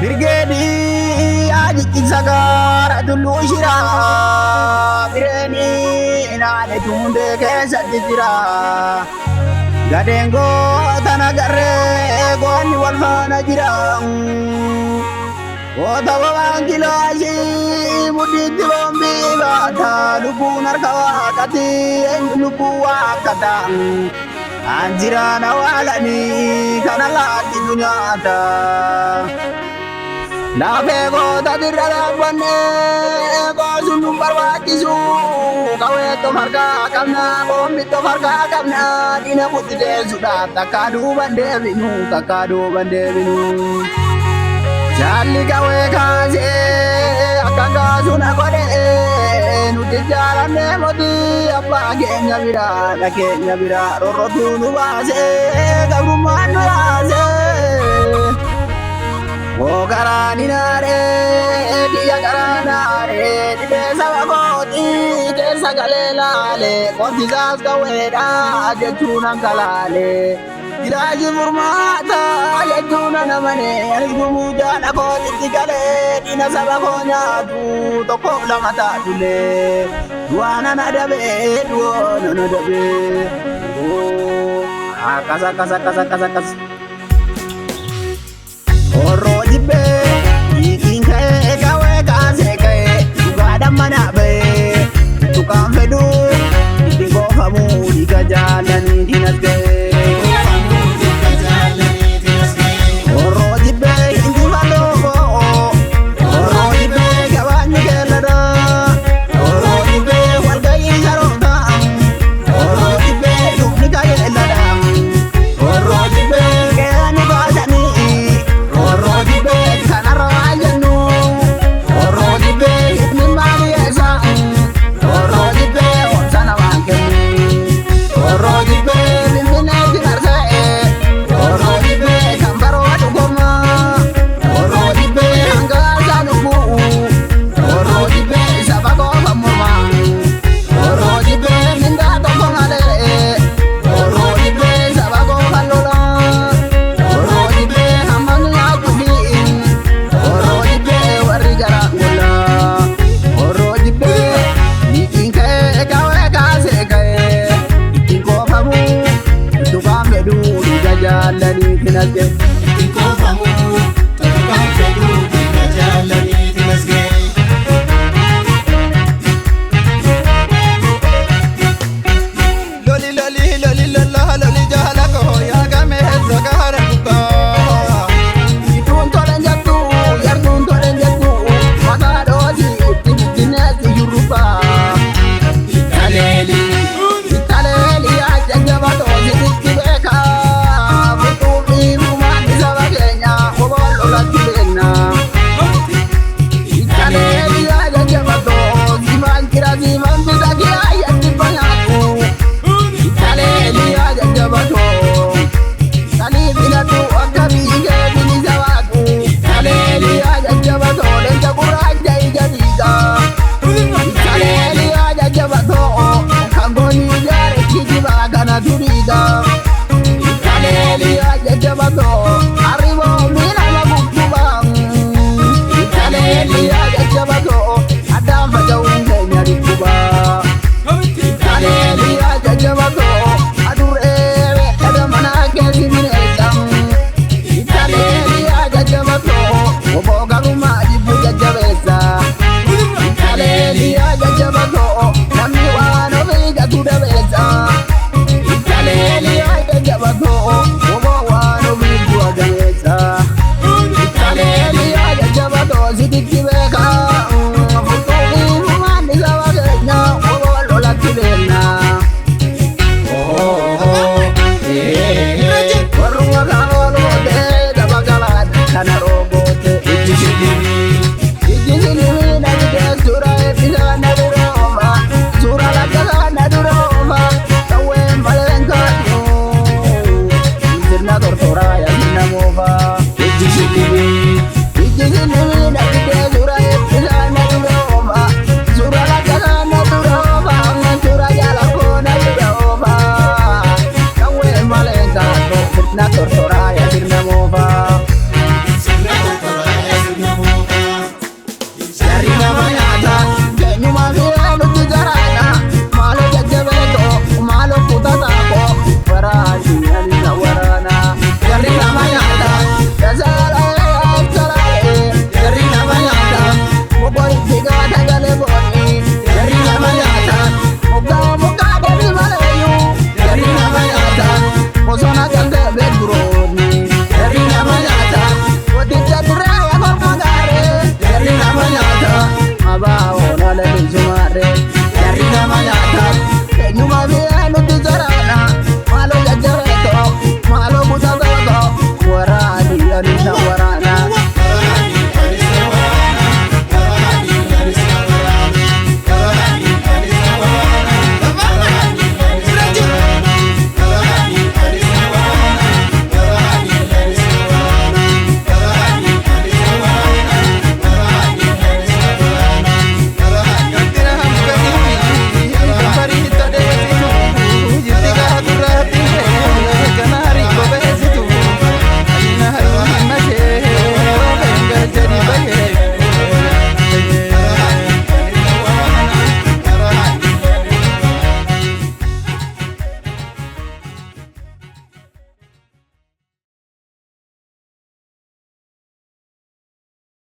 Birgedi aji sagara dulu shira bireni inane tunde kesa dijira gadengo tanagare goni walfana jirang Kota wangkilo aji muditi bombi bata lupu narkawa kati lupu wakatang anjirana walani kanala di dunia ta Nafe kota dirabane ko sunum barwatisu kawe to marga kamna bombi to marga kamna dina putide sudah takadu bande binu Jali kawe kaze akanga suna kode nuti jarane moti apa kenya bira roro tunu base gabrumanu base O garani nare dia garanare di desa wakoti desa galelale konti zas kaweda ajetuna kalale Ilaji murmata ajetuna namane aligumu jana koti tigale dina sabakonya tu toko lamata dule duana nadabe duana nadabe kasa Oro jibe iking kae kawe kaze kae juga mana be tukang fedu di gofamu di kajalan dinas kae Oro jibe indi malogo Oro jibe kawan kelada Oro jibe warga isaronda Oro jibe dukni kae ladang Oro jibe kani badani Tortora